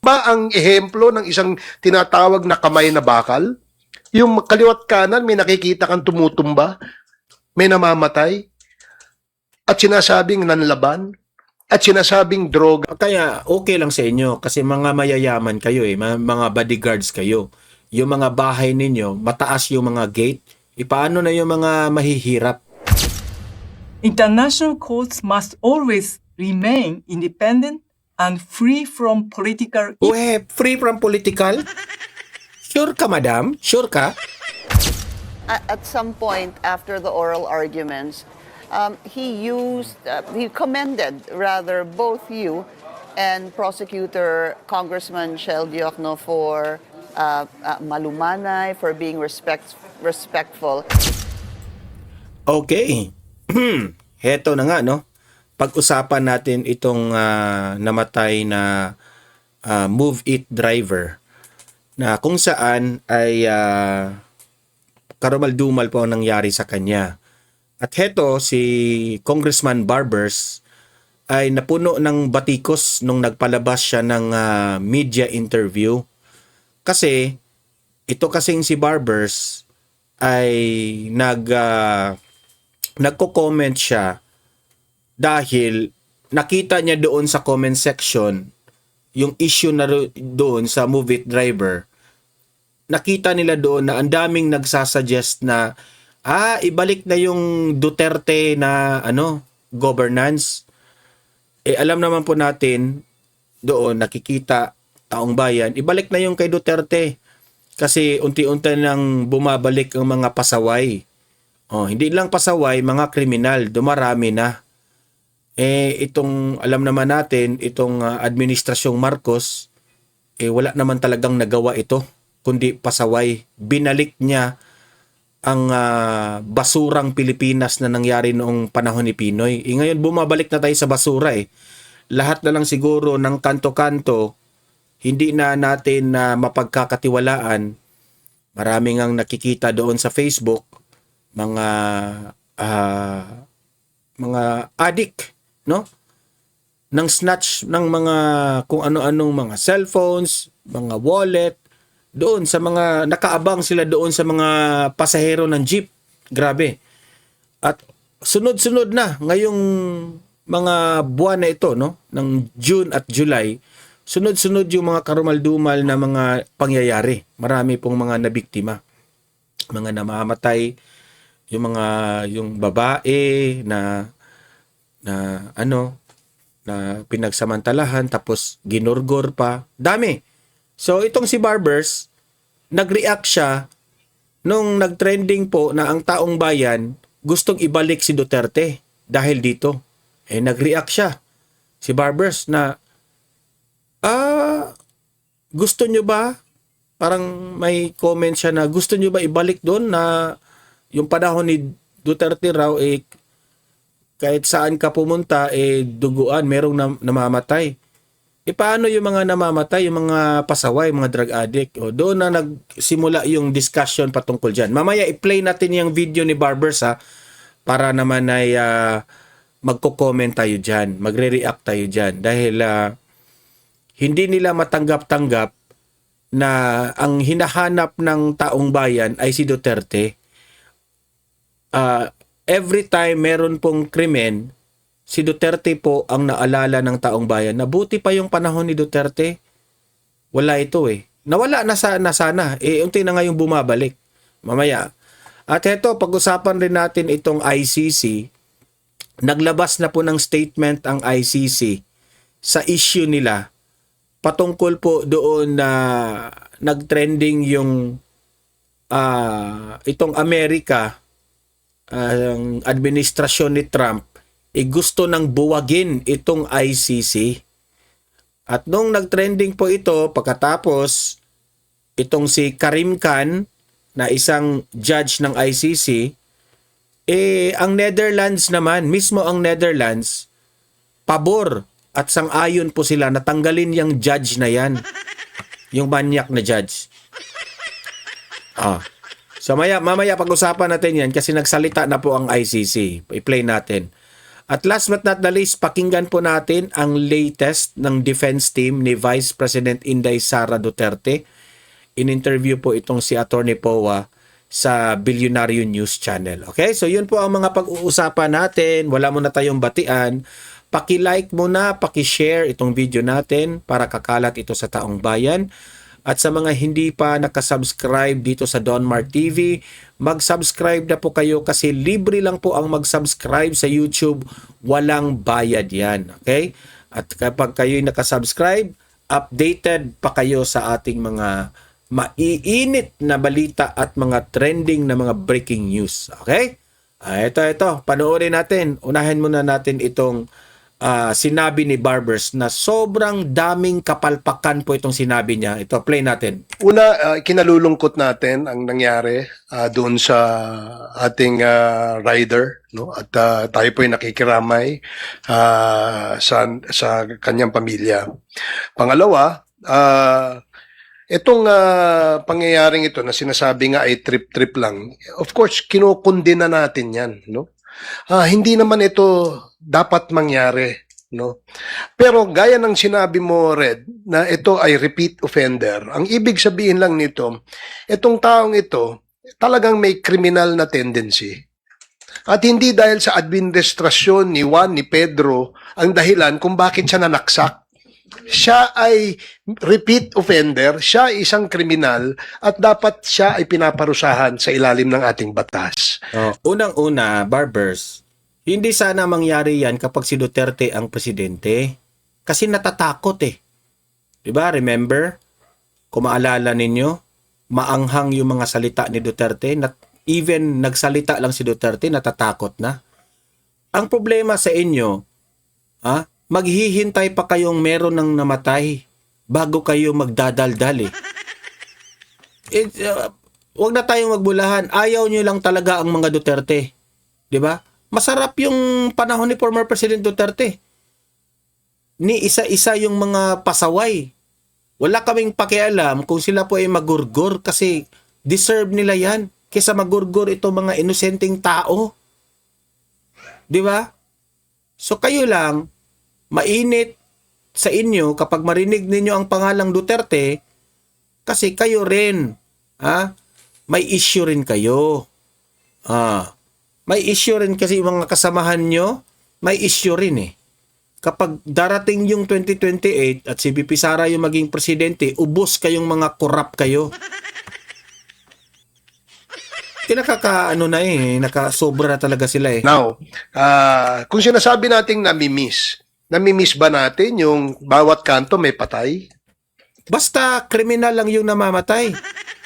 Ba ang ehemplo ng isang tinatawag na kamay na bakal? Yung kaliwat kanan, may nakikita kang tumutumba, may namamatay, at sinasabing nanlaban, at sinasabing droga. Kaya okay lang sa inyo kasi mga mayayaman kayo mga bodyguards kayo. Yung mga bahay ninyo, mataas yung mga gate. Paano na yung mga mahihirap? International courts must always remain independent and free from political. Free from political? Sure ka, madam? Sure ka? At some point after the oral arguments, he commended rather both you and prosecutor Congressman Shel Diokno for malumanay, for being respectful. Okay. Heto na nga, no? Pag-usapan natin itong namatay na Move It driver na kung saan ay karumal-dumal po ang nangyari sa kanya. At heto, si Congressman Barbers ay napuno ng batikos nung nagpalabas siya ng media interview. Kasi, ito kasing si Barbers ay nagko-comment siya dahil nakita niya doon sa comment section yung issue na doon sa Move It driver. Nakita nila doon na ang daming nagsasuggest na ibalik na yung Duterte na governance. Alam naman po natin doon nakikita taong bayan, ibalik na yung kay Duterte kasi unti-unti nang bumabalik ang mga pasaway. Hindi lang pasaway, mga kriminal, dumarami na. Itong alam naman natin, itong administrasyong Marcos, wala naman talagang nagawa ito, kundi pasaway. Binalik niya ang basurang Pilipinas na nangyari noong panahon ni Pinoy. Ngayon bumabalik na tayo sa basura Lahat na lang siguro ng kanto-kanto, hindi na natin mapagkakatiwalaan. Maraming ang nakikita doon sa Facebook, mga addict, no? Nang snatch ng mga kung ano-anong mga cellphones, mga wallet, doon sa mga nakaabang sila doon sa mga pasahero ng jeep. Grabe. At sunod-sunod na ngayong mga buwan na ito, no, ng June at July, sunod-sunod yung mga karumal-dumal na mga pangyayari. Marami pong mga nabiktima, mga namamatay, yung babae na pinagsamantalahan tapos ginurgor pa. Dami. So itong si Barbers, nag-react siya nung nag-trending po na ang taong bayan gustong ibalik si Duterte dahil dito. Nag-react siya, si Barbers, na gusto nyo ba? Parang may comment siya na gusto nyo ba ibalik doon na yung panahon ni Duterte raw kahit saan ka pumunta duguan, merong namamatay. Paano yung mga namamatay, yung mga pasaway, mga drug addict? Doon na nagsimula yung discussion patungkol dyan. Mamaya i-play natin yung video ni Barbers para naman ay magko-comment tayo dyan, magre-react tayo dyan. Dahil hindi nila matanggap-tanggap na ang hinahanap ng taong bayan ay si Duterte. Every time meron pong krimen, si Duterte po ang naalala ng taong bayan. Nabuti pa yung panahon ni Duterte. Wala ito Nawala na sana. Unti na ngayong bumabalik. Mamaya. At ito, pag-usapan rin natin itong ICC. Naglabas na po ng statement ang ICC sa issue nila patungkol po doon na nagtrending yung itong Amerika, ang administrasyon ni Trump gusto nang buwagin itong ICC. At nung nagtrending po ito, pagkatapos itong si Karim Khan na isang judge ng ICC, ang Netherlands naman, mismo ang Netherlands, pabor at sang-ayon po sila na tanggalin yung judge na yan. Yung manyak na judge. So mamaya pag-usapan natin yan kasi nagsalita na po ang ICC. I-play natin. At last but not the least, pakinggan po natin ang latest ng defense team ni Vice President Inday Sara Duterte. In-interview po itong si Attorney Poa sa Bilyonaryo News Channel. Okay? So yun po ang mga pag-uusapan natin. Wala muna tayong batian. Paki-like muna, paki-share itong video natin para kakalat ito sa taong bayan. At sa mga hindi pa nakasubscribe dito sa Don Mar TV, mag-subscribe na po kayo kasi libre lang po ang mag-subscribe sa YouTube. Walang bayad yan. Okay? At kapag kayo'y nakasubscribe, updated pa kayo sa ating mga maiinit na balita at mga trending na mga breaking news. Okay? Ito. Panoorin natin. Unahin muna natin itong sinabi ni Barbers na sobrang daming kapalpakan po itong sinabi niya. Ito, play natin. Una, kinalulungkot natin ang nangyari doon sa ating rider, no? At tayo po ay nakikiramay sa kanyang pamilya. Pangalawa, itong pangyayaring ito na sinasabi nga ay trip-trip lang, of course, kinukundina natin yan, no? Hindi naman ito dapat mangyari, no? Pero gaya ng sinabi mo, Red, na ito ay repeat offender. Ang ibig sabihin lang nito, itong taong ito talagang may criminal na tendency. At hindi dahil sa administrasyon ni Juan, ni Pedro, ang dahilan kung bakit siya nanaksak. Siya ay repeat offender, siya ay isang kriminal at dapat siya ay pinaparusahan sa ilalim ng ating batas. Unang-una, Barbers, hindi sana mangyari yan kapag si Duterte ang presidente. Kasi natatakot eh. Diba? Remember? Kung maalala ninyo, maanghang yung mga salita ni Duterte. Even nagsalita lang si Duterte, natatakot na. Ang problema sa inyo, maghihintay pa kayong meron ng namatay bago kayo magdadaldal eh. Huwag na tayong magbulahan. Ayaw nyo lang talaga ang mga Duterte. Diba? Masarap yung panahon ni former President Duterte. Ni isa-isa yung mga pasaway. Wala kaming pakialam kung sila po ay magurgur kasi deserve nila yan. Kesa magurgur itong mga inosenteng tao. Di ba? So kayo lang, mainit sa inyo kapag marinig ninyo ang pangalang Duterte kasi kayo rin, may issue rin kayo. May issue rin kasi yung mga kasamahan nyo, may issue rin eh. Kapag darating yung 2028 at si VP Sara yung maging presidente, ubos kayong mga korap kayo. Nakasobra na talaga sila eh. Now, kung sinasabi nating namimiss ba natin yung bawat kanto may patay? Basta kriminal lang yung namamatay.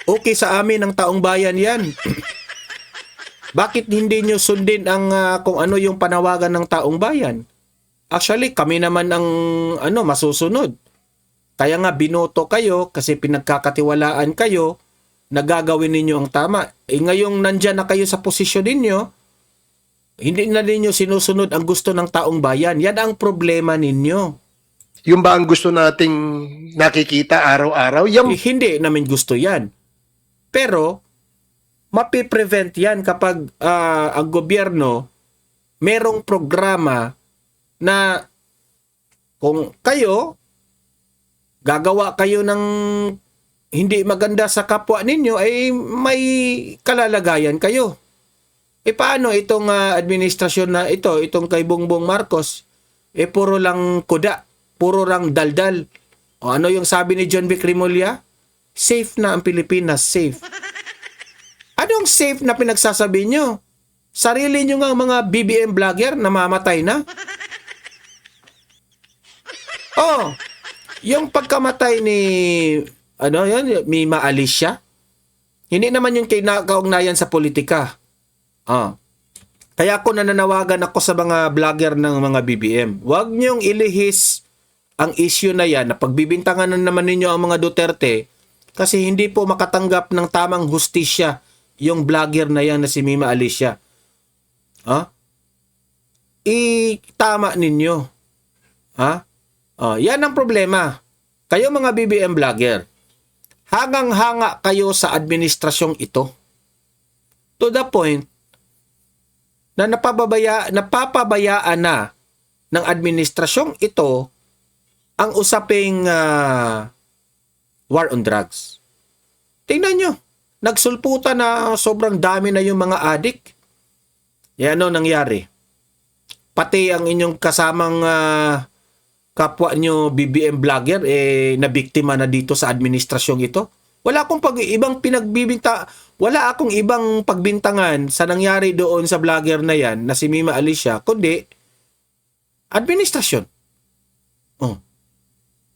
Okay sa amin ng taong bayan yan. Bakit hindi nyo sundin ang kung ano yung panawagan ng taong bayan? Actually, kami naman ang masusunod. Kaya nga binoto kayo kasi pinagkakatiwalaan kayo na gagawin ninyo ang tama. Ngayong nandyan na kayo sa posisyon ninyo, hindi na ninyo sinusunod ang gusto ng taong bayan. Yan ang problema ninyo. Yung ba ang gusto nating nakikita araw-araw? Hindi namin gusto yan. Pero, mapiprevent yan kapag ang gobyerno merong programa na kung kayo gagawa kayo ng hindi maganda sa kapwa ninyo ay may kalalagayan kayo. Paano itong administrasyon na itong kay Bongbong Marcos, puro lang kuda, puro lang daldal. O ano yung sabi ni John Vic Rimulya? Safe na ang Pilipinas, safe. Anong safe na pinagsasabi nyo? Sarili nyo nga mga BBM vlogger namamatay na? Yung pagkamatay ni Mima Alicia, hindi naman yung kaugnayan sa politika. Kaya ako nananawagan ako sa mga vlogger ng mga BBM. Huwag nyong ilihis ang issue na yan na pagbibintangan na naman ninyo ang mga Duterte kasi hindi po makatanggap ng tamang hustisya yung vlogger na yan na si Mima Alicia. Itama ninyo. Yan ang problema. Kayo mga BBM vlogger, hangang-hanga kayo sa administrasyong ito. To the point na napapabayaan na ng administrasyong ito ang usaping war on drugs. Tingnan nyo, nagsulputan na sobrang dami na yung mga adik. Yan ano nangyari? Pati ang inyong kasamang kapwa nyo BBM vlogger nabiktima na dito sa administrasyong ito. Wala akong pagbintangan sa nangyari doon sa vlogger na yan na si Mima Alicia, kundi administrasyon. Oh.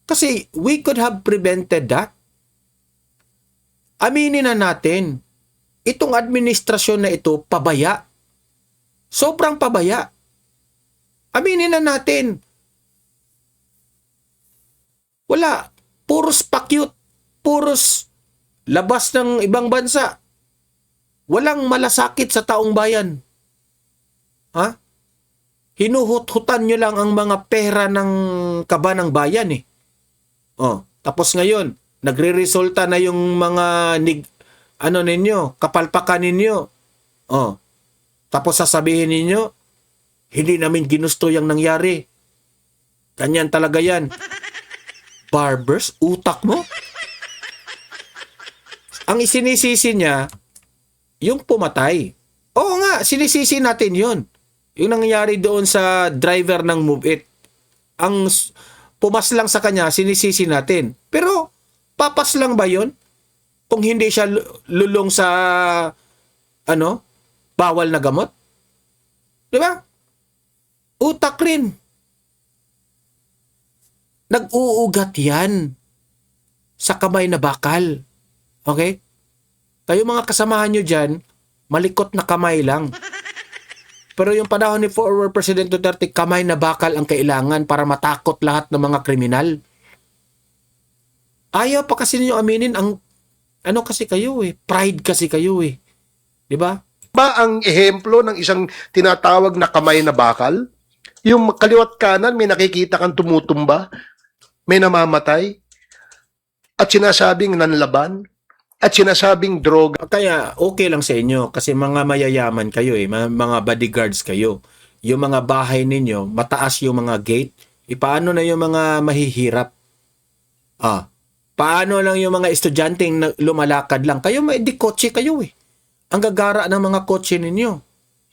Kasi we could have prevented that. Aminin na natin, itong administrasyon na ito, pabaya. Sobrang pabaya. Aminin na natin. Wala. Puros pakyut. Puros labas ng ibang bansa. Walang malasakit sa taong bayan. Ha? Hinuhut-hutan nyo lang ang mga pera ng kaba ng bayan eh. Oh, tapos ngayon, nagre-resulta na yung mga kapalpakan ninyo. Oh. Tapos sasabihin ninyo, hindi namin ginusto yung nangyari. Ganyan talaga yan. Barbers, utak mo? Ang isinisisi niya, yung pumatay. Oo nga, sinisisi natin yun. Yung nangyari doon sa driver ng Move It. Ang pumas lang sa kanya, sinisisi natin. Pero, papas lang ba yun? Kung hindi siya lulong sa, bawal na gamot? Diba? Utak rin. Nag-uugat yan sa kamay na bakal. Okay? Kayo mga kasamahan nyo dyan, malikot na kamay lang. Pero yung panahon ni former President Duterte, kamay na bakal ang kailangan para matakot lahat ng mga kriminal. Ayaw pa kasi ninyo aminin ang kasi kayo pride kasi kayo Di ba? Ba ang ehemplo ng isang tinatawag na kamay na bakal? Yung kaliwat kanan, may nakikita kang tumutumba, may namamatay, at sinasabing nanlaban, at sinasabing droga. Kaya okay lang sa inyo kasi mga mayayaman kayo mga bodyguards kayo. Yung mga bahay ninyo, mataas yung mga gate. Paano na yung mga mahihirap? Paano lang yung mga estudyanteng lumalakad lang? Kayo may di kotse kayo Ang gagara ng mga kotse ninyo.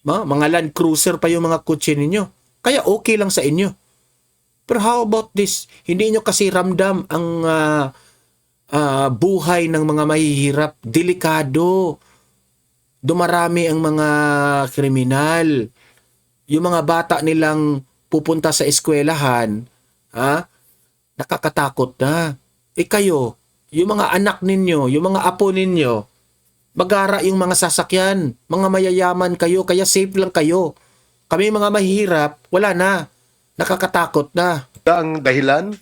Mga Land Cruiser pa yung mga kotse ninyo. Kaya okay lang sa inyo. Pero how about this? Hindi nyo kasi ramdam ang buhay ng mga mahihirap. Delikado. Dumarami ang mga kriminal. Yung mga bata nilang pupunta sa eskwelahan, nakakatakot na. Kayo, yung mga anak ninyo, yung mga apo ninyo, magara yung mga sasakyan, mga mayayaman kayo, kaya safe lang kayo. Kami mga mahihirap, wala na. Nakakatakot na. Ang dahilan?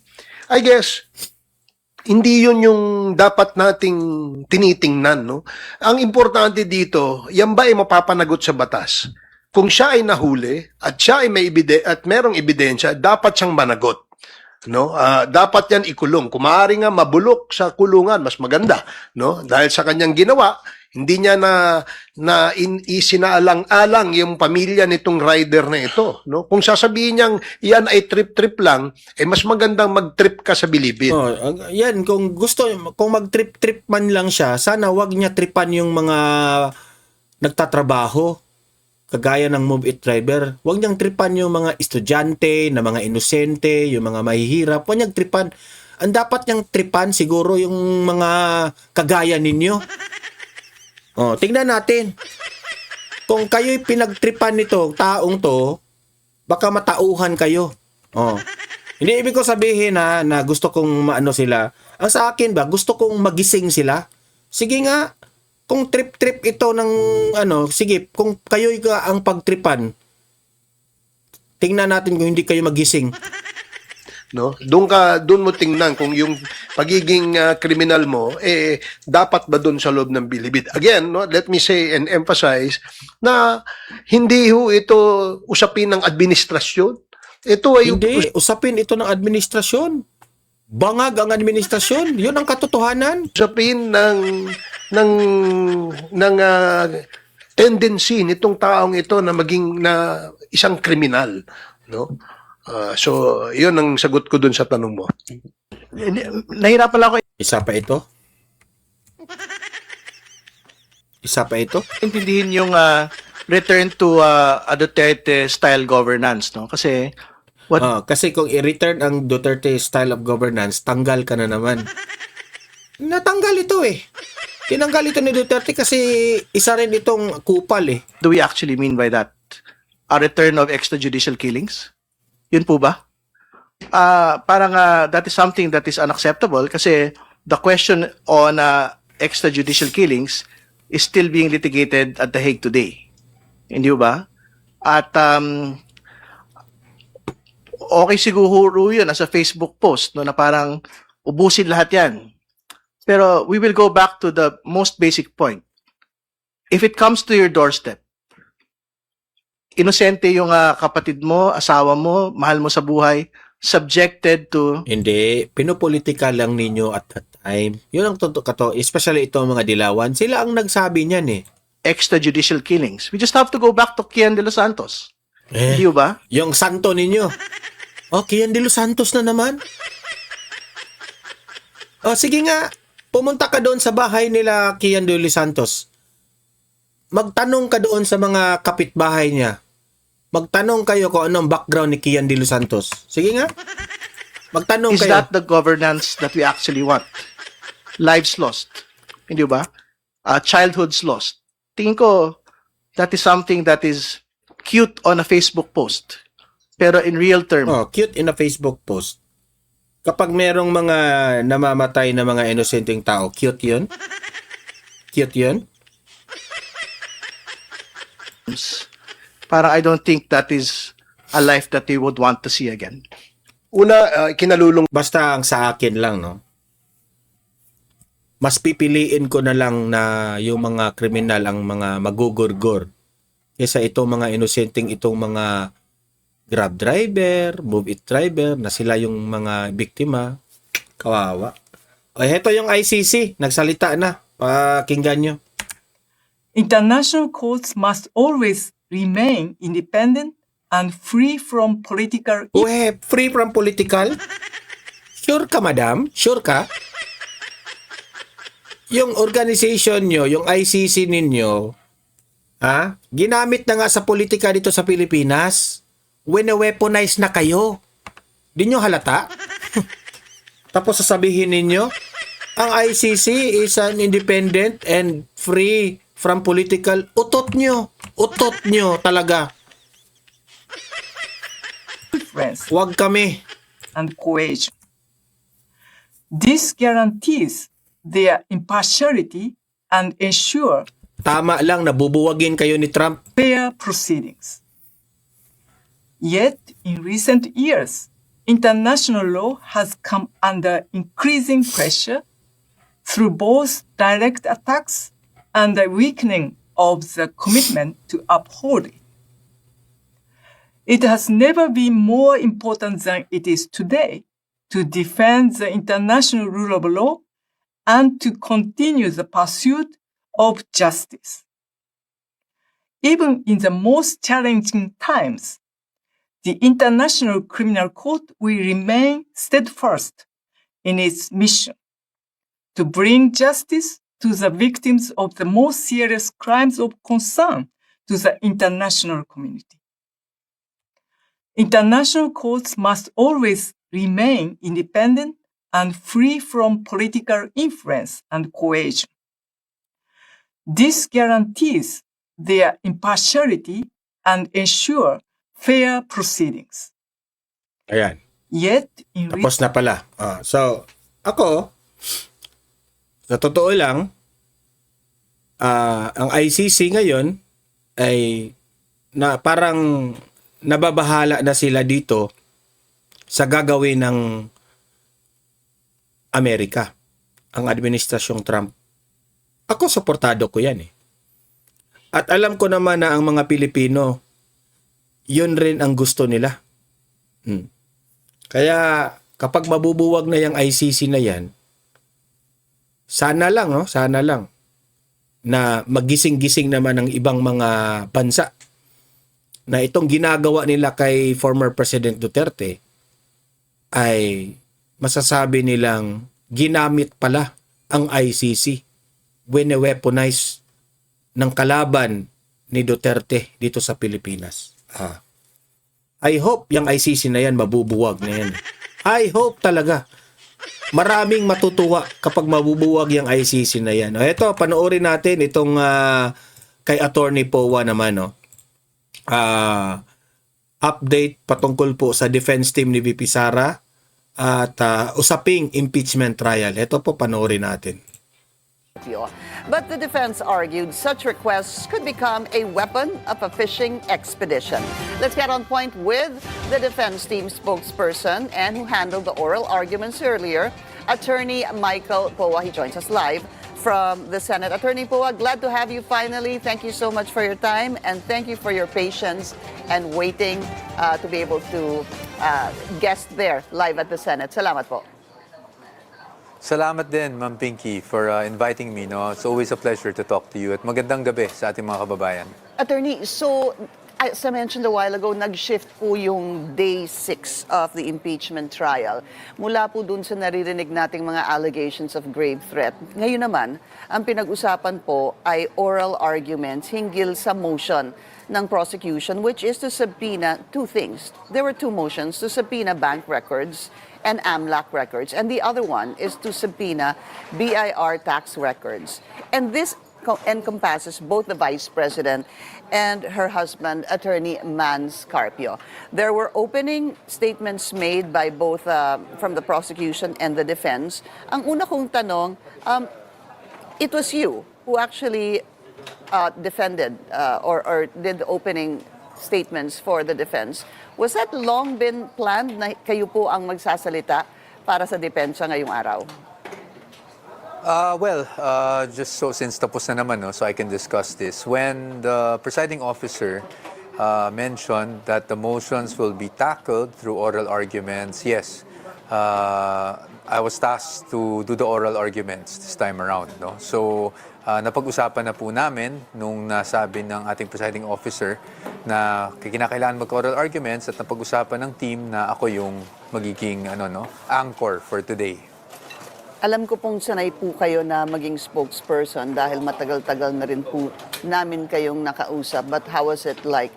I guess, hindi yun yung dapat nating tinitingnan, no? Ang importante dito, yan ba ay mapapanagot sa batas? Kung siya ay nahuli at siya ay at merong ebidensya, dapat siyang managot. No, dapat yan ikulong. Kung maaari nga mabulok sa kulungan, mas maganda, no? Dahil sa kanyang ginawa, hindi niya isinaalang-alang yung pamilya nitong rider na ito, no? Kung sasabihin niyang yan ay trip-trip lang, mas magandang mag-trip ka sa Bilibid. Yan, kung mag-trip-trip man lang siya, sana wag niya tripan yung mga nagtatrabaho. Kagaya ng Move It driver, huwag niyang tripan yung mga estudyante, na mga inosente, yung mga mahihirap. Huwag niyang tripan. Ang dapat niyang tripan siguro yung mga kagaya ninyo. Tingnan natin. Kung kayo'y pinagtripan nito, taong to, baka matauhan kayo. Hindi ibig ko sabihin na gusto kong maano sila. Ang sa akin ba, gusto kong magising sila. Sige nga, kung trip-trip ito ng sige, kung kayo ang pagtripan, tingnan natin kung hindi kayo magising. No? Doon mo tingnan kung yung pagiging kriminal mo dapat ba doon sa loob ng Bilibid. Again, no, let me say and emphasize na hindi ito usapin ng administrasyon. Ito ay Hindi, usapin ito ng administrasyon. Bangag ang administrasyon. Yun ang katotohanan. usapin ng tendency nitong taong ito na maging na isang kriminal, no? So, 'yun ang sagot ko dun sa tanong mo. Nahirapan lang ako Isa pa ito? Isa pa ito? intindihin yung return to a Duterte style governance, no? Kasi Kasi kung i-return ang Duterte style of governance, tanggal ka na naman. Natanggal ito eh. Tinanggal ito ni Duterte kasi isa rin itong kupal eh. do we actually mean by that? A return of extrajudicial killings? Yun po ba? Parang that is something that is unacceptable kasi the question on extrajudicial killings is still being litigated at The Hague today. Hindi ba? At okay siguro yun as a Facebook post no, na parang ubusin lahat yan. Pero we will go back to the most basic point. If it comes to your doorstep, inosente yung kapatid mo, asawa mo, mahal mo sa buhay, subjected to Hindi, pinopolitika lang ninyo at that time. Yun ang totoo ka to, especially itong mga dilawan. Sila ang nagsabi niyan eh. extrajudicial killings. We just have to go back to Kian de los Santos. Hindi ba? Yung santo ninyo. Kian de los Santos na naman. Sige nga, pumunta ka doon sa bahay nila Kian de los Santos. Magtanong ka doon sa mga kapitbahay niya. Magtanong kayo kung anong background ni Kian de los Santos. Sige nga. Magtanong Is kayo. that the governance that we actually want? Lives lost. Hindi ba? Childhoods lost. Tingin ko, that is something that is cute on a Facebook post. Pero in real term, Cute in a Facebook post. Kapag merong mga namamatay na mga inosenteng tao, cute yun? Cute yun? parang I don't think that is a life that they would want to see again. Una, kinalulong Basta ang sa akin lang, no? Mas pipiliin ko na lang na yung mga kriminal ang mga magugurgur kaysa itong mga inosenteng itong mga grab driver, move it driver na sila yung mga biktima. Kawawa. Heto yung ICC. Nagsalita na. Pakinggan nyo. International courts must always remain independent and free from political Free from political? Sure ka, madam? Sure ka? Yung organization nyo, yung ICC ninyo, ginamit na nga sa politika dito sa Pilipinas. Wine-weaponize na kayo. Di nyo halata? Tapos sasabihin ninyo, ang ICC is an independent and free from political. Utot nyo talaga. influence Huwag kami. and coercion. This guarantees their impartiality and ensure Tama lang, nabubuwagin kayo ni Trump. fair proceedings. Yet, in recent years, international law has come under increasing pressure through both direct attacks and the weakening of the commitment to uphold it. It has never been more important than it is today to defend the international rule of law and to continue the pursuit of justice. Even in the most challenging times, the International Criminal Court will remain steadfast in its mission to bring justice to the victims of the most serious crimes of concern to the international community. International courts must always remain independent and free from political influence and coercion. This guarantees their impartiality and ensure fair proceedings. Ayan. Yet, in Tapos na pala. So, ako, sa totoo lang, ang ICC ngayon ay parang nababahala na sila dito sa gagawin ng Amerika, ang administrasyong Trump. Ako, suportado ko yan eh. At alam ko naman na ang mga Pilipino, yun rin ang gusto nila. Kaya kapag mabubuwag na yung ICC na yan, sana lang, na magising-gising naman ng ibang mga bansa na itong ginagawa nila kay former President Duterte ay masasabi nilang ginamit pala ang ICC, wine-weaponize ng kalaban ni Duterte dito sa Pilipinas. I hope yung ICC na yan mabubuwag na yan. I hope talaga. Maraming matutuwa kapag mabubuwag yung ICC na yan. Ito, panoorin natin itong kay Attorney Powa naman. Update patungkol po sa defense team ni VP Sara at usaping impeachment trial. Ito po, panoorin natin. But the defense argued such requests could become a weapon of a fishing expedition. Let's get on point with the defense team spokesperson and who handled the oral arguments earlier, Attorney Michael Powa. He joins us live from the Senate. Attorney Powa, glad to have you finally. Thank you so much for your time and thank you for your patience and waiting to be able to guest there live at the Senate. Salamat po. Salamat din, Ma'am Pinky, for inviting me. No? It's always a pleasure to talk to you at magandang gabi sa ating mga kababayan. Attorney, so as I mentioned a while ago, nag-shift po yung day 6 of the impeachment trial. Mula po dun sa naririnig nating mga allegations of grave threat. Ngayon naman, ang pinag-usapan po ay oral arguments hinggil sa motion ng prosecution, which is to subpoena two things. There were two motions, to subpoena bank records and AMLAC records. And the other one is to subpoena BIR tax records. And this encompasses both the Vice President and her husband, Attorney Mans Carpio. There were opening statements made by both from the prosecution and the defense. Ang una kong tanong, it was you who actually defended or did the opening statements for the defense. Was that long been planned na kayo po ang magsasalita para sa depensa ngayong araw? Just so since tapos na naman, no, so I can discuss this. When the presiding officer mentioned that the motions will be tackled through oral arguments, yes, I was tasked to do the oral arguments this time around. No? So, napag-usapan na po namin nung nasabi ng ating presiding officer na kinakailangan mag-oral arguments at napag-usapan ng team na ako yung magiging anchor for today. Alam ko pong sanay po kayo na maging spokesperson dahil matagal-tagal na rin po namin kayong nakausap. But how was it like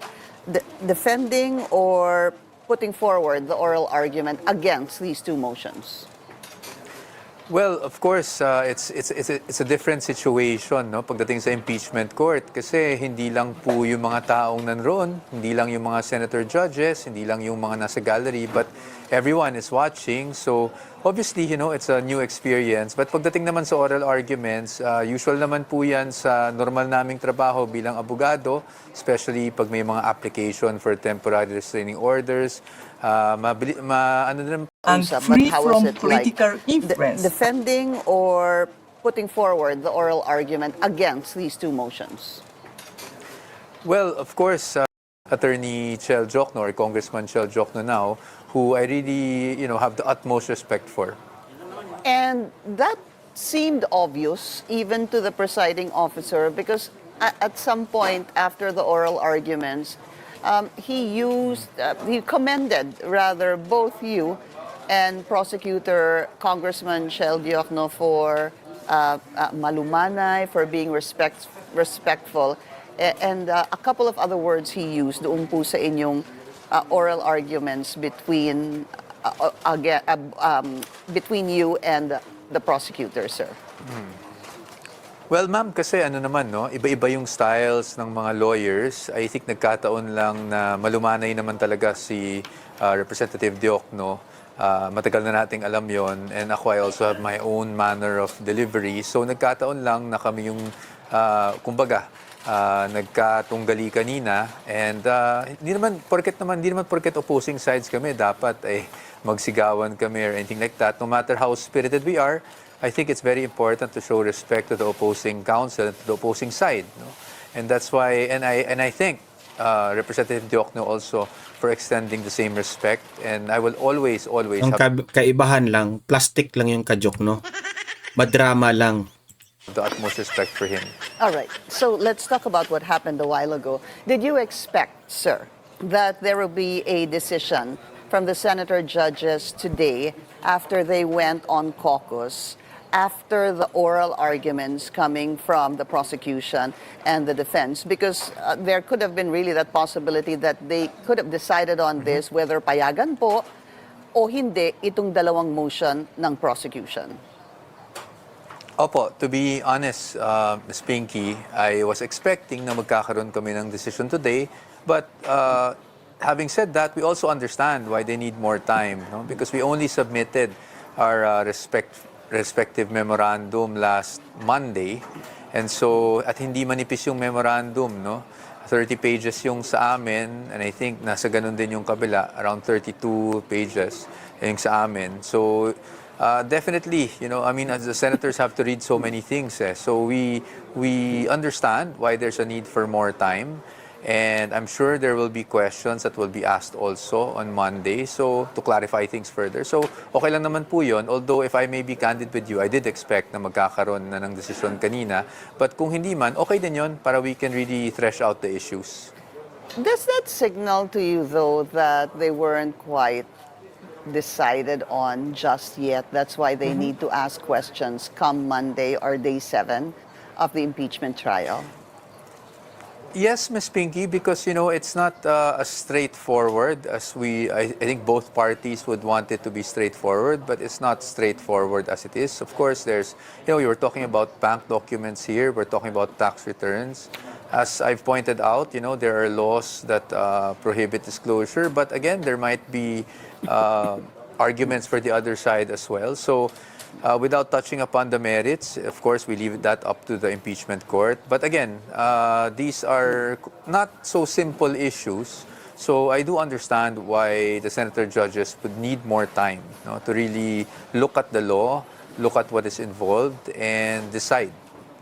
defending or putting forward the oral argument against these two motions? Well, of course, it's a different situation, no? Pagdating sa impeachment court kasi hindi lang po yung mga taong nanroon, hindi lang yung mga senator judges, hindi lang yung mga nasa gallery, but everyone is watching. So, obviously, it's a new experience. But pagdating naman sa oral arguments, usual naman po yan sa normal naming trabaho bilang abogado, especially pag may mga application for temporary restraining orders. And But free how was from it political like influence. defending or putting forward the oral argument against these two motions? Well, of course, Attorney Chel Jokno or Congressman Chel Jokno now, who I really, have the utmost respect for. And that seemed obvious even to the presiding officer because at some point after the oral arguments, he commended rather both you and prosecutor Congressman Chel Jokno for malumanay, for being respectful, and a couple of other words he used doon po sa inyong oral arguments between you and the prosecutor, sir. Well, ma'am, kasi iba-iba yung styles ng mga lawyers. I think nagkataon lang na malumanay naman talaga si Representative Diokno. Matagal na nating alam yon, and ako, I also have my own manner of delivery. So nagkataon lang na kami yung, nagkatunggali kanina, and hindi naman porket opposing sides kami, dapat magsigawan kami or anything like that. No matter how spirited we are, I think it's very important to show respect to the opposing counsel and to the opposing side. No? And that's why, and I thank Representative Diokno also for extending the same respect, and I will always Ang have kaibahan lang, plastic lang yung kajok, no? Madrama lang. the utmost respect for him. All right. So let's talk about what happened a while ago. Did you expect, sir, that there will be a decision from the senator judges today after they went on caucus, after the oral arguments coming from the prosecution and the defense? Because there could have been really that possibility that they could have decided on this, whether payagan po o hindi itong dalawang motion ng prosecution. Opo, to be honest, Ms. Pinky, I was expecting na magkakaroon kami ng decision today. But having said that, we also understand why they need more time. No? Because we only submitted our respective memorandum last Monday. And so, at hindi manipis yung memorandum, no? 30 pages yung sa amin, and I think nasa ganun din yung kabila, around 32 pages yung sa amin. So, definitely, as the senators have to read so many things. So we understand why there's a need for more time. And I'm sure there will be questions that will be asked also on Monday, so to clarify things further. So, okay lang naman po yun. Although, if I may be candid with you, I did expect na magkakaroon na ng desisyon kanina. But kung hindi man, okay din yun para we can really thresh out the issues. Does that signal to you, though, that they weren't quite decided on just yet? That's why they need to ask questions come Monday or day 7 of the impeachment trial? Yes, Ms. Pinky, because it's not as straightforward as I think both parties would want it to be straightforward, but it's not straightforward as it is. Of course, there's we were talking about bank documents here, we're talking about tax returns. As I've pointed out, there are laws that prohibit disclosure, but again, there might be arguments for the other side as well. So, without touching upon the merits, of course, we leave that up to the impeachment court. But again, these are not so simple issues. So I do understand why the senator judges would need more time to really look at the law, look at what is involved, and decide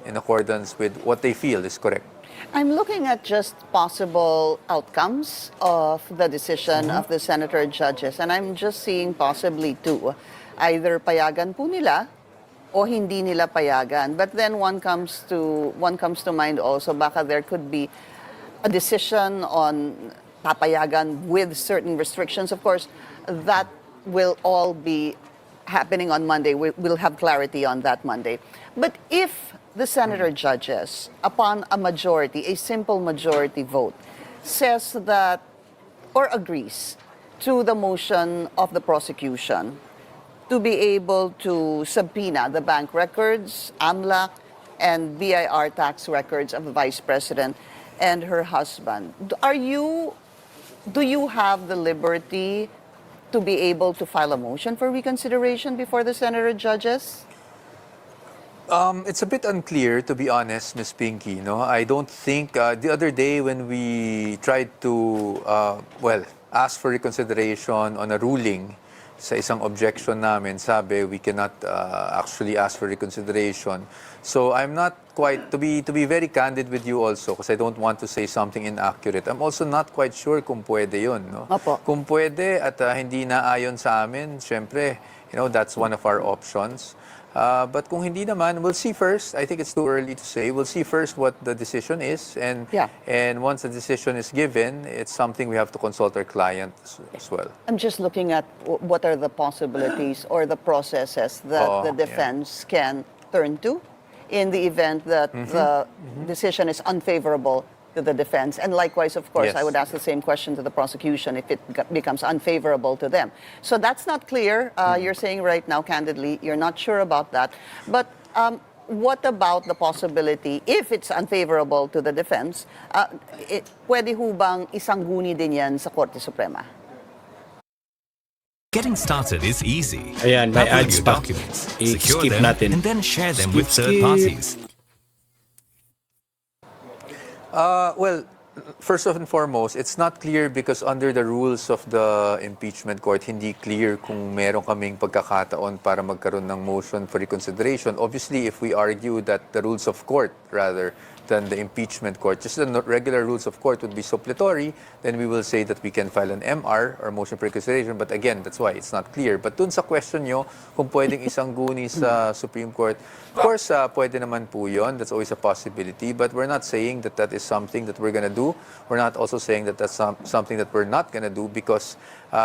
in accordance with what they feel is correct. I'm looking at just possible outcomes of the decision of the senator judges, and I'm just seeing possibly two. Either payagan po nila o hindi nila payagan. But then one comes to mind also, baka there could be a decision on papayagan with certain restrictions. Of course, that will all be happening on Monday. We'll have clarity on that Monday. But if the senator judges, upon a majority, a simple majority vote, says that or agrees to the motion of the prosecution to be able to subpoena the bank records, AMLAC, and BIR tax records of the Vice President and her husband, do you have the liberty to be able to file a motion for reconsideration before the senator judges? It's a bit unclear, to be honest, Ms. Pinky. I don't think the other day when we tried to ask for reconsideration on a ruling sa isang objection namin, sabi we cannot actually ask for reconsideration. So I'm not quite, to be very candid with you also, because I don't want to say something inaccurate. I'm also not quite sure kung pwede yun. Opo. Kung pwede at hindi naayon sa amin, syempre, that's one of our options. But kung hindi naman, we'll see first. I think it's too early to say. We'll see first what the decision is. And once the decision is given, it's something we have to consult our client as well. I'm just looking at what are the possibilities or the processes that the defense can turn to in the event that the decision is unfavorable to the defense. And likewise, of course, Yes. I would ask the same question to the prosecution if it becomes unfavorable to them. So that's not clear. You're saying right now, candidly, you're not sure about that. But what about the possibility, if it's unfavorable to the defense, pwede ho bang isangguni din yan sa Korte Suprema? Getting started is easy. Ayan, may Upload ads your pa. documents, I-skip secure them, natin. and then share them Skip, with third skip. parties. Well, first and foremost, it's not clear because under the rules of the impeachment court, hindi clear kung meron kaming pagkakataon para magkaroon ng motion for reconsideration. Obviously, if we argue that the rules of court, rather than the impeachment court, just the regular rules of court would be suppletory, then we will say that we can file an MR or motion for reconsideration. But again, that's why it's not clear. But dun sa question nyo, kung pwedeng isang guni sa Supreme Court, of course, pwede naman po yun. That's always a possibility. But we're not saying that that is something that we're gonna do. We're not also saying that that's something that we're not gonna do because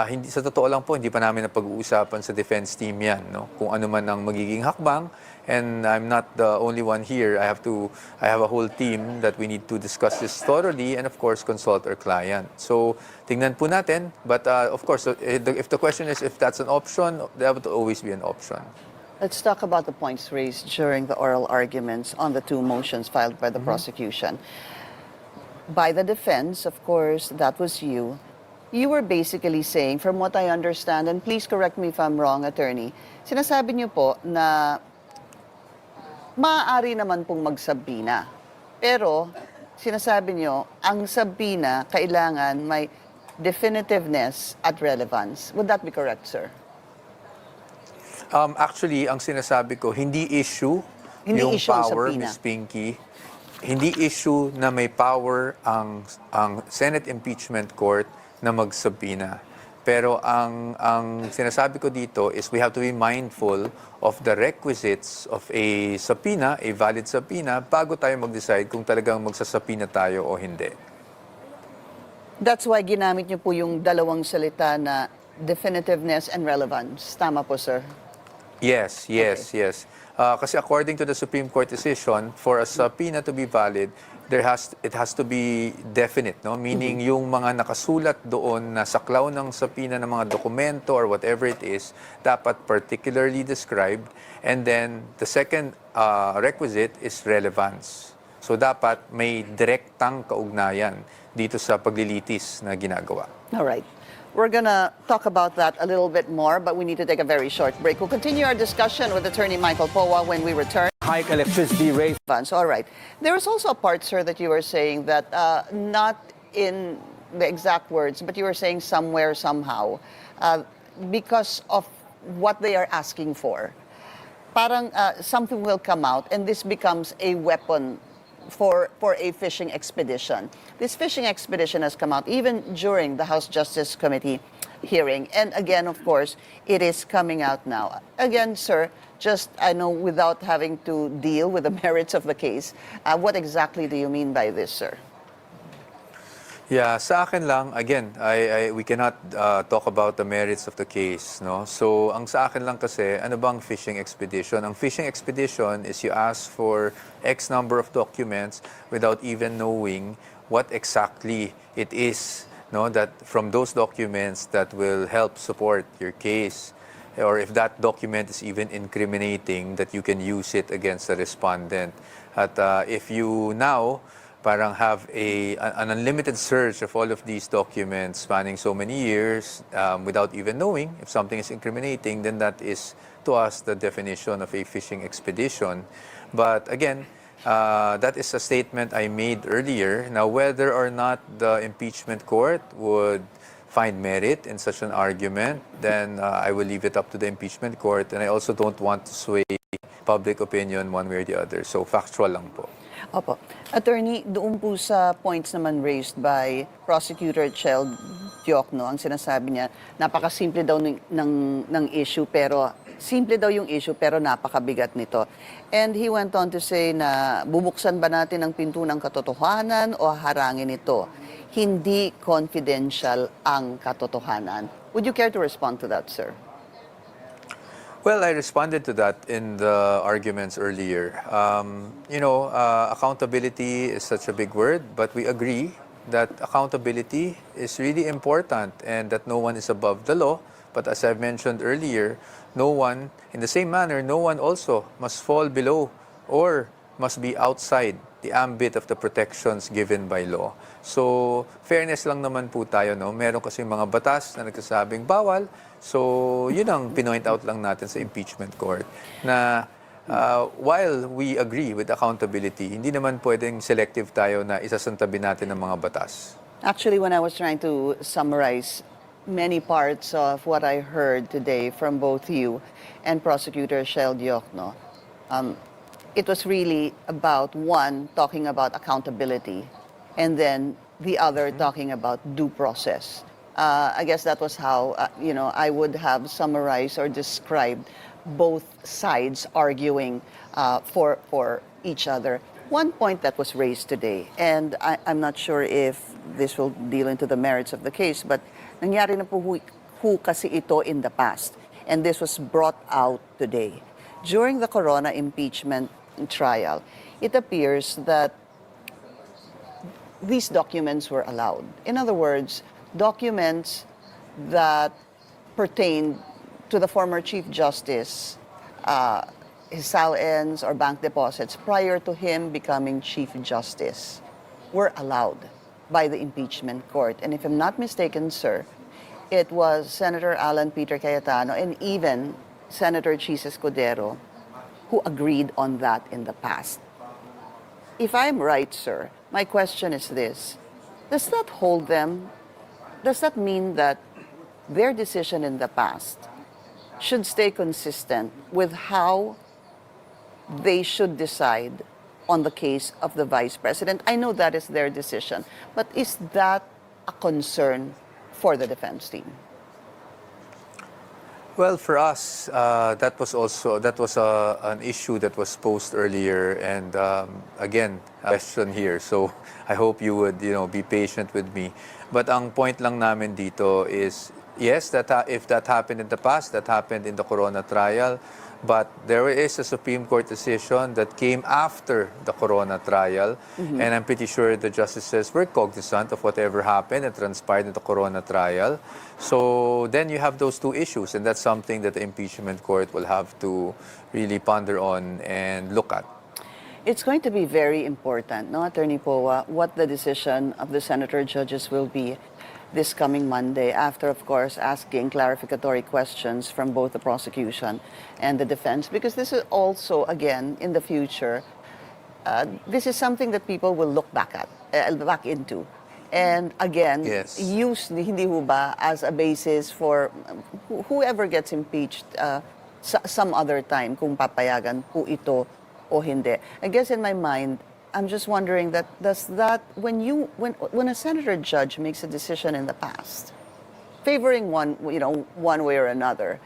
hindi, sa totoo lang po, hindi pa namin napag-uusapan sa defense team yan. No? Kung ano man ang magiging hakbang. And I'm not the only one here. I have a whole team that we need to discuss this thoroughly and of course consult our client. So tingnan po natin. But of course, if the question is if that's an option, that would always be an option. Let's talk about the points raised during the oral arguments on the two motions filed by the prosecution. By the defense, of course, that was you. You were basically saying, from what I understand, and please correct me if I'm wrong, attorney, sinasabi niyo po na maaari naman pong magsabina. Pero, sinasabi niyo, ang sabina kailangan may definitiveness at relevance. Would that be correct, sir? Actually, ang sinasabi ko, hindi issue Hindi yung issue ang power, subpoena. Ms. Pinky. Hindi issue na may power ang Senate Impeachment Court na magsabina. Pero ang sinasabi ko dito is we have to be mindful of the requisites of a subpoena, a valid subpoena, bago tayo mag-decide kung talagang magsasubpoena tayo o hindi. That's why ginamit niyo po yung dalawang salita na definitiveness and relevance. Tama po, sir? Yes. Kasi according to the Supreme Court decision, for a subpoena to be valid, it has to be definite, no? Meaning yung mga nakasulat doon na saklaw ng subpoena ng mga dokumento or whatever it is, dapat particularly described. And then the second requisite is relevance. So dapat may direktang kaugnayan dito sa paglilitis na ginagawa. All right. We're going to talk about that a little bit more, but we need to take a very short break. We'll continue our discussion with Attorney Michael Powa when we return. Hike electricity rates. All right. There was also a part, sir, that you were saying that not in the exact words, but you were saying somewhere, somehow, because of what they are asking for, parang something will come out and this becomes a weapon for a fishing expedition. This fishing expedition has come out even during the House Justice Committee hearing. And again, of course, it is coming out now. Again, sir, just, I know, without having to deal with the merits of the case, what exactly do you mean by this, sir? Yeah, sa akin lang, again, we cannot talk about the merits of the case, no? So, ang sa akin lang kasi, ano bang fishing expedition? Ang fishing expedition is you ask for X number of documents without even knowing what exactly it is, no? That from those documents that will help support your case, or if that document is even incriminating, that you can use it against the respondent. At if you now parang have an unlimited search of all of these documents spanning so many years without even knowing if something is incriminating, then that is, to us, the definition of a fishing expedition. But again, that is a statement I made earlier. Now, whether or not the impeachment court would find merit in such an argument, then I will leave it up to the impeachment court. And I also don't want to sway public opinion one way or the other. So, factual lang po. Opo. Attorney, doon po sa points naman raised by Prosecutor Chel Diokno, ang sinasabi niya, napakasimple daw ng issue, pero simple daw yung issue, pero napakabigat nito. And he went on to say na bubuksan ba natin ang pinto ng katotohanan o harangin ito? Hindi confidential ang katotohanan. Would you care to respond to that, sir? Well, I responded to that in the arguments earlier. Accountability is such a big word, but we agree that accountability is really important and that no one is above the law. But as I've mentioned earlier, no one, in the same manner, no one also must fall below or must be outside the ambit of the protections given by law. So, fairness lang naman po tayo, no? Meron kasi mga batas na nagsasabing bawal. So, yun ang pinoint out lang natin sa impeachment court na While we agree with accountability, hindi naman pwedeng selective tayo na isasantabi natin ng mga batas. Actually, when I was trying to summarize many parts of what I heard today from both you and Prosecutor Shell Diokno, it was really about one talking about accountability and then the other talking about due process. I guess that was how I would have summarized or described both sides arguing for each other. One point that was raised today, and I'm not sure if this will deal into the merits of the case, but nangyari na po kasi ito in the past, and this was brought out today. During the Corona impeachment trial, it appears that these documents were allowed. In other words, documents that pertained to the former Chief Justice, his sal-ins or bank deposits prior to him becoming Chief Justice were allowed by the impeachment court. And if I'm not mistaken, sir, it was Senator Alan Peter Cayetano and even Senator Chis Escudero who agreed on that in the past. If I'm right, sir, my question is this. Does that hold them? Does that mean that their decision in the past should stay consistent with how they should decide on the case of the Vice President? I know that is their decision, but is that a concern for the defense team? Well, for us, that was an issue that was posed earlier, and again, a question here. So I hope you would be patient with me. But ang point lang namin dito is yes, if that happened in the past, that happened in the Corona trial. But there is a Supreme Court decision that came after the Corona trial, and I'm pretty sure the justices were cognizant of whatever happened and transpired in the Corona trial. So then you have those two issues, and that's something that the impeachment court will have to really ponder on and look at. It's going to be very important, no, Attorney Poa, what the decision of the senator judges will be this coming Monday, after, of course, asking clarificatory questions from both the prosecution and the defense, because this is also, again, in the future, this is something that people will look back into. And again, Yes. use hindi ho ba as a basis for whoever gets impeached some other time kung papayagan po ito o hindi. I guess in my mind, I'm just wondering when a senator judge makes a decision in the past, favoring one way or another,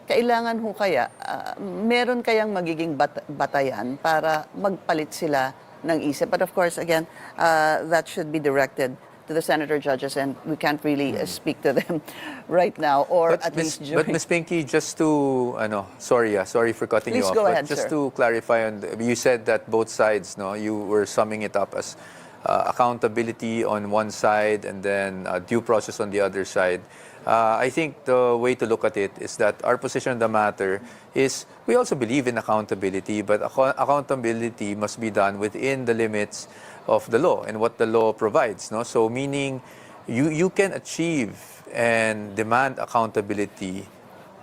kailangan ho kaya meron kayang magiging batayan para magpalit sila ng isip. But of course, again, that should be directed to the senator judges, and we can't really speak to them right now, or at least But during. Ms. Pinky, just to sorry for cutting Please you off. go But ahead, just sir. to clarify, you said that both sides, you were summing it up as accountability on one side and then due process on the other side. I think the way to look at it is that our position on the matter is we also believe in accountability, but accountability must be done within the limits of the law and what the law provides. No? So meaning you can achieve and demand accountability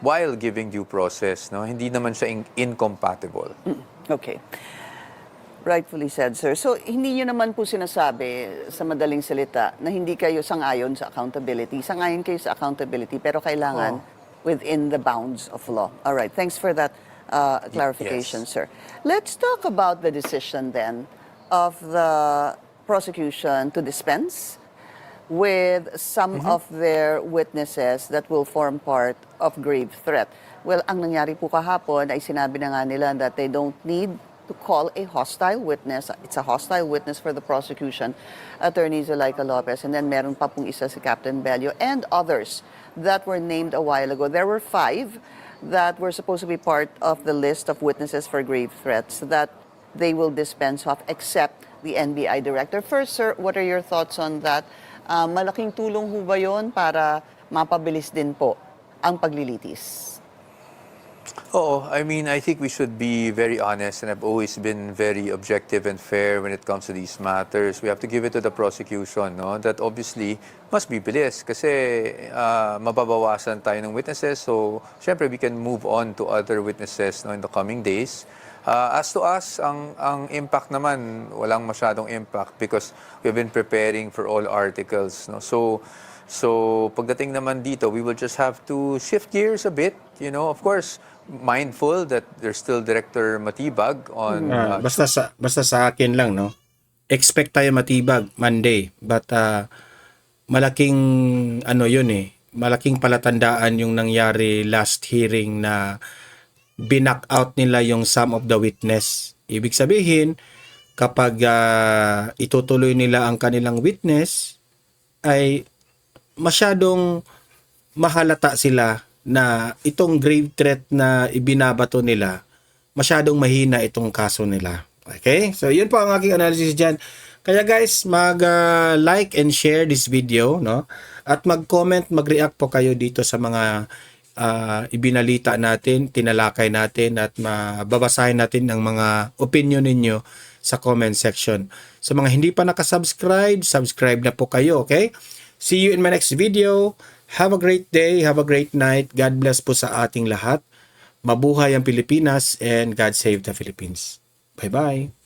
while giving due process. No? Hindi naman siya incompatible. Okay. Rightfully said, sir. So, hindi nyo naman po sinasabi sa madaling salita na hindi kayo sangayon sa accountability. Sangayon kayo sa accountability, pero kailangan within the bounds of law. All right. Thanks for that clarification, Yes. sir. Let's talk about the decision then of the prosecution to dispense with some of their witnesses that will form part of grave threat. Well, ang nangyari po kahapon ay sinabi na nga nila that they don't need to call a hostile witness. It's a hostile witness for the prosecution, Attorney Zuleika Lopez, and then meron pa pong isa si Captain Bello and others that were named a while ago. There were 5 that were supposed to be part of the list of witnesses for grave threats that they will dispense of, except the NBI director. First, sir, what are your thoughts on that? Malaking tulong ho ba yun para mapabilis din po ang paglilitis? I mean, I think we should be very honest, and I've always been very objective and fair when it comes to these matters. We have to give it to the prosecution, no? That obviously must be bilis kasi mababawasan tayo ng witnesses. So, syempre, we can move on to other witnesses, no, in the coming days. As to us, ang impact naman, walang masyadong impact because we've been preparing for all articles. No? So pagdating naman dito, we will just have to shift gears a bit. Of course, mindful that there's still Director Matibag on... Basta sa akin lang, no? Expect tayo matibag Monday. But malaking yun eh. Malaking palatandaan yung nangyari last hearing na binack out nila yung some of the witness. Ibig sabihin, kapag itutuloy nila ang kanilang witness, ay masyadong mahalata sila na itong grave threat na ibinabato nila, masyadong mahina itong kaso nila. Okay? So, yun po ang aking analysis dyan. Kaya guys, mag-like and share this video, no? At mag-comment, mag-react po kayo dito sa mga ibinalita natin, tinalakay natin, at mababasahin natin ang mga opinion ninyo sa comment section. Sa mga hindi pa nakasubscribe, subscribe na po kayo, okay? See you in my next video. Have a great day, have a great night. God bless po sa ating lahat. Mabuhay ang Pilipinas and God save the Philippines. Bye-bye.